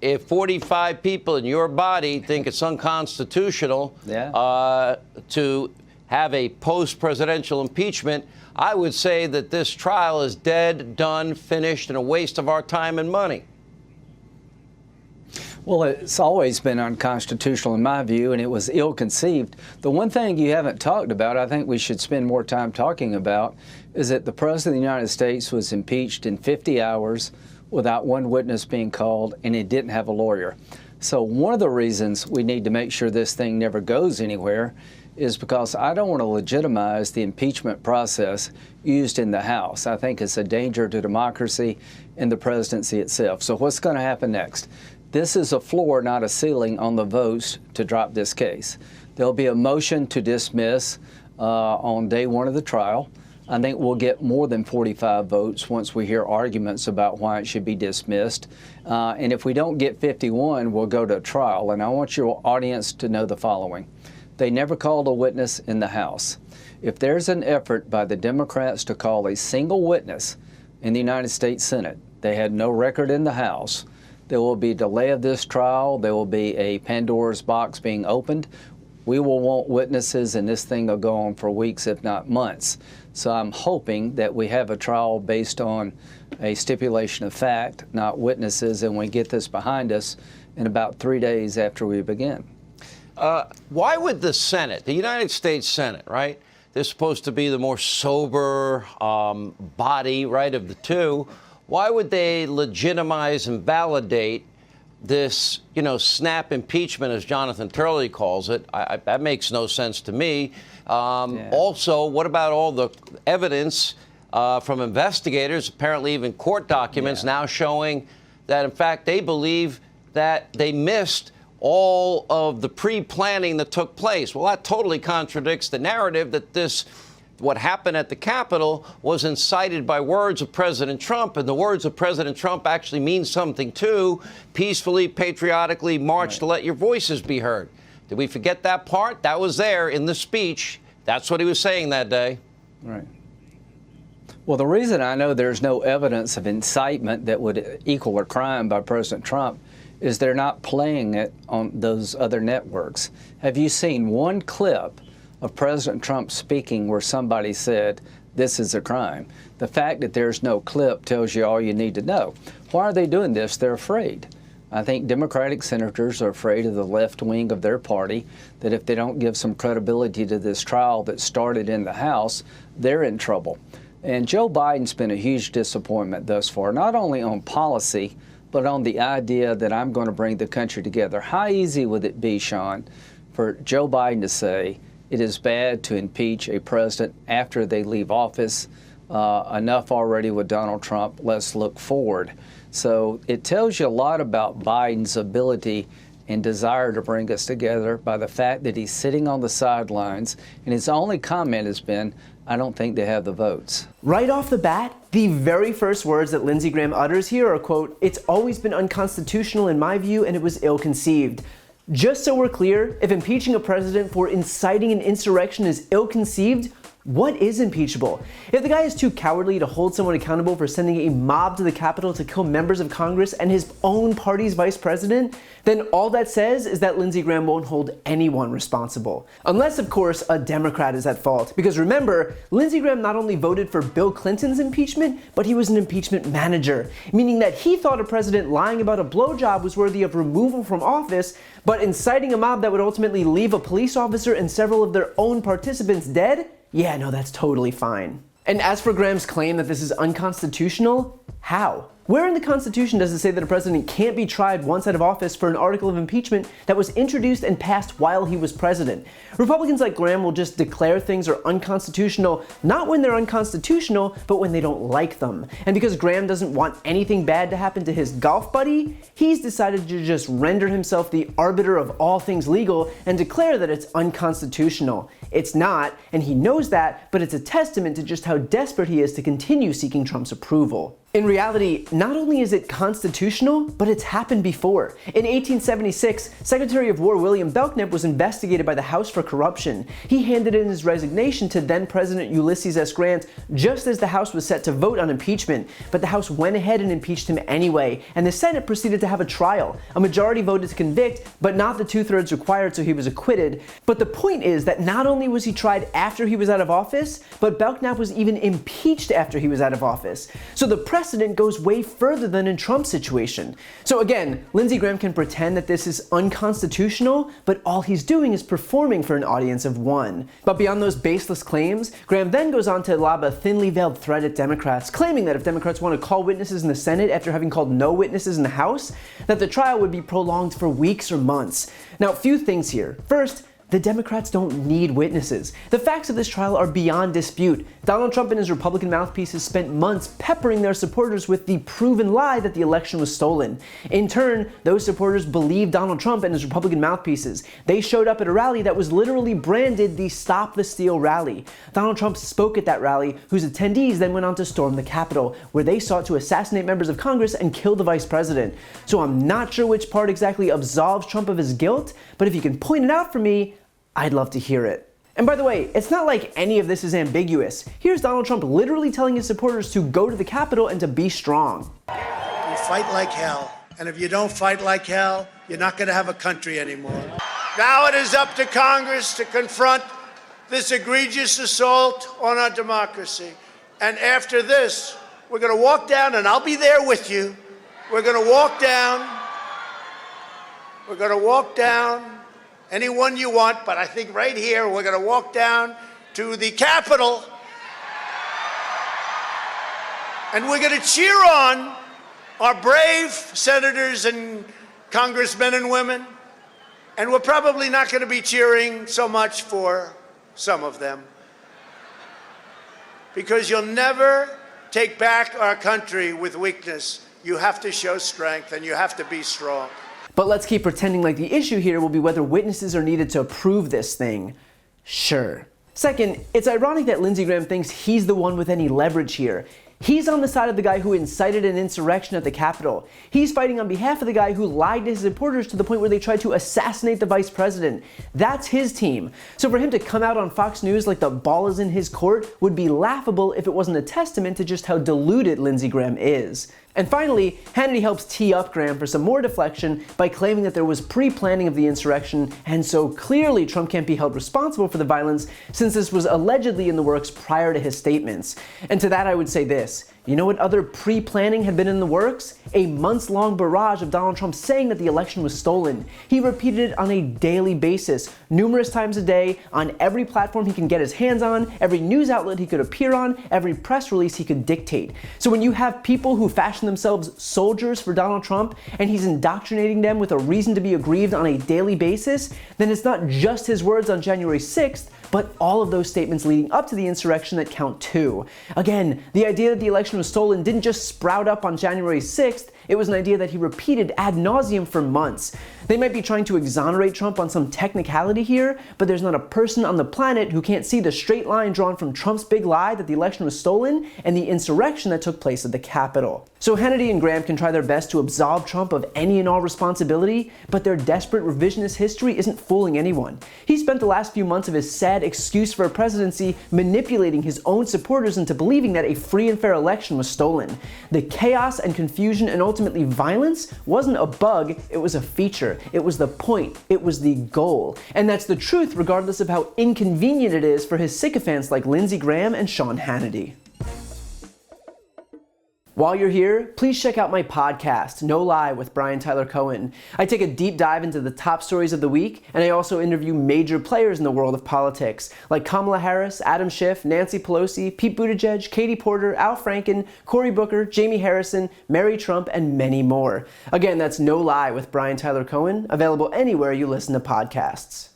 if 45 people in your body think it's unconstitutional to have a post-presidential impeachment, I would say that this trial is dead, done, finished, and a waste of our time and money. Well, it's always been unconstitutional in my view, and it was ill-conceived. The one thing you haven't talked about, I think we should spend more time talking about, is that the President of the United States was impeached in 50 hours without one witness being called, and he didn't have a lawyer. So one of the reasons we need to make sure this thing never goes anywhere is because I don't want to legitimize the impeachment process used in the House. I think it's a danger to democracy and the presidency itself. So what's going to happen next? This is a floor, not a ceiling, on the votes to drop this case. There'll be a motion to dismiss on day one of the trial. I think we'll get more than 45 votes once we hear arguments about why it should be dismissed. And if we don't get 51, we'll go to trial. And I want your audience to know the following. They never called a witness in the House. If there's an effort by the Democrats to call a single witness in the United States Senate, they had no record in the House. There will be delay of this trial. There will be a Pandora's box being opened. We will want witnesses, and this thing will go on for weeks, if not months. So I'm hoping that we have a trial based on a stipulation of fact, not witnesses, and we get this behind us in about 3 days after we begin. Why would the Senate, the United States Senate, right? They're supposed to be the more sober body, right, of the two. Why would they legitimize and validate this, snap impeachment, as Jonathan Turley calls it? That makes no sense to me. Also, what about all the evidence from investigators, apparently even court documents now showing that, in fact, they believe that they missed all of the pre-planning that took place? Well, that totally contradicts the narrative that what happened at the Capitol was incited by words of President Trump, and the words of President Trump actually mean something too. Peacefully, patriotically march to let your voices be heard. Did we forget that part? That was there in the speech. That's what he was saying that day. Right. Well, the reason I know there's no evidence of incitement that would equal a crime by President Trump is they're not playing it on those other networks. Have you seen one clip of President Trump speaking where somebody said, this is a crime? The fact that there's no clip tells you all you need to know. Why are they doing this? They're afraid. I think Democratic senators are afraid of the left wing of their party, that if they don't give some credibility to this trial that started in the House, they're in trouble. And Joe Biden's been a huge disappointment thus far, not only on policy, but on the idea that I'm going to bring the country together. How easy would it be, Sean, for Joe Biden to say, it is bad to impeach a president after they leave office? Enough already with Donald Trump. Let's look forward. So it tells you a lot about Biden's ability and desire to bring us together by the fact that he's sitting on the sidelines, and his only comment has been, I don't think they have the votes. Right off the bat, the very first words that Lindsey Graham utters here are, quote, "It's always been unconstitutional in my view, and it was ill-conceived." Just so we're clear, if impeaching a president for inciting an insurrection is ill-conceived, what is impeachable? If the guy is too cowardly to hold someone accountable for sending a mob to the Capitol to kill members of Congress and his own party's vice president, then all that says is that Lindsey Graham won't hold anyone responsible. Unless, of course, a Democrat is at fault. Because remember, Lindsey Graham not only voted for Bill Clinton's impeachment, but he was an impeachment manager, meaning that he thought a president lying about a blowjob was worthy of removal from office, but inciting a mob that would ultimately leave a police officer and several of their own participants dead? Yeah, no, that's totally fine. And as for Graham's claim that this is unconstitutional, how? Where in the Constitution does it say that a president can't be tried once out of office for an article of impeachment that was introduced and passed while he was president? Republicans like Graham will just declare things are unconstitutional, not when they're unconstitutional, but when they don't like them. And because Graham doesn't want anything bad to happen to his golf buddy, he's decided to just render himself the arbiter of all things legal and declare that it's unconstitutional. It's not, and he knows that, but it's a testament to just how desperate he is to continue seeking Trump's approval. In reality, not only is it constitutional, but it's happened before. In 1876, Secretary of War William Belknap was investigated by the House for corruption. He handed in his resignation to then-President Ulysses S. Grant just as the House was set to vote on impeachment, but the House went ahead and impeached him anyway, and the Senate proceeded to have a trial. A majority voted to convict, but not the 2/3 required, so he was acquitted. But the point is that not only was he tried after he was out of office, but Belknap was even impeached after he was out of office. So the precedent goes way further than in Trump's situation. So again, Lindsey Graham can pretend that this is unconstitutional, but all he's doing is performing for an audience of one. But beyond those baseless claims, Graham then goes on to lob a thinly veiled threat at Democrats, claiming that if Democrats want to call witnesses in the Senate after having called no witnesses in the House, that the trial would be prolonged for weeks or months. Now, few things here. First, the Democrats don't need witnesses. The facts of this trial are beyond dispute. Donald Trump and his Republican mouthpieces spent months peppering their supporters with the proven lie that the election was stolen. In turn, those supporters believed Donald Trump and his Republican mouthpieces. They showed up at a rally that was literally branded the Stop the Steal rally. Donald Trump spoke at that rally, whose attendees then went on to storm the Capitol, where they sought to assassinate members of Congress and kill the vice president. So I'm not sure which part exactly absolves Trump of his guilt, but if you can point it out for me, I'd love to hear it. And by the way, it's not like any of this is ambiguous. Here's Donald Trump literally telling his supporters to go to the Capitol and to be strong. We fight like hell. And if you don't fight like hell, you're not going to have a country anymore. Now it is up to Congress to confront this egregious assault on our democracy. And after this, we're going to walk down, and I'll be there with you. We're going to walk down. We're going to walk down. Anyone you want, but I think right here we're going to walk down to the Capitol and we're going to cheer on our brave senators and congressmen and women, and we're probably not going to be cheering so much for some of them, because you'll never take back our country with weakness. You have to show strength and you have to be strong. But let's keep pretending like the issue here will be whether witnesses are needed to prove this thing. Sure. Second, it's ironic that Lindsey Graham thinks he's the one with any leverage here. He's on the side of the guy who incited an insurrection at the Capitol. He's fighting on behalf of the guy who lied to his supporters to the point where they tried to assassinate the vice president. That's his team. So for him to come out on Fox News like the ball is in his court would be laughable if it wasn't a testament to just how deluded Lindsey Graham is. And finally, Hannity helps tee up Graham for some more deflection by claiming that there was pre-planning of the insurrection, and so clearly Trump can't be held responsible for the violence since this was allegedly in the works prior to his statements. And to that I would say this. You know what other pre-planning had been in the works? A months-long barrage of Donald Trump saying that the election was stolen. He repeated it on a daily basis, numerous times a day, on every platform he can get his hands on, every news outlet he could appear on, every press release he could dictate. So when you have people who fashion themselves soldiers for Donald Trump, and he's indoctrinating them with a reason to be aggrieved on a daily basis, then it's not just his words on January 6th, but all of those statements leading up to the insurrection that count too. Again, the idea that the election was stolen didn't just sprout up on January 6th, it was an idea that he repeated ad nauseum for months. They might be trying to exonerate Trump on some technicality here, but there's not a person on the planet who can't see the straight line drawn from Trump's big lie that the election was stolen and the insurrection that took place at the Capitol. So Hannity and Graham can try their best to absolve Trump of any and all responsibility, but their desperate revisionist history isn't fooling anyone. He spent the last few months of his sad excuse for a presidency manipulating his own supporters into believing that a free and fair election was stolen. The chaos and confusion and ultimately violence wasn't a bug, it was a feature. It was the point. It was the goal. And that's the truth regardless of how inconvenient it is for his sycophants like Lindsey Graham and Sean Hannity. While you're here, please check out my podcast, No Lie with Brian Tyler Cohen. I take a deep dive into the top stories of the week, and I also interview major players in the world of politics, like Kamala Harris, Adam Schiff, Nancy Pelosi, Pete Buttigieg, Katie Porter, Al Franken, Cory Booker, Jamie Harrison, Mary Trump, and many more. Again, that's No Lie with Brian Tyler Cohen, available anywhere you listen to podcasts.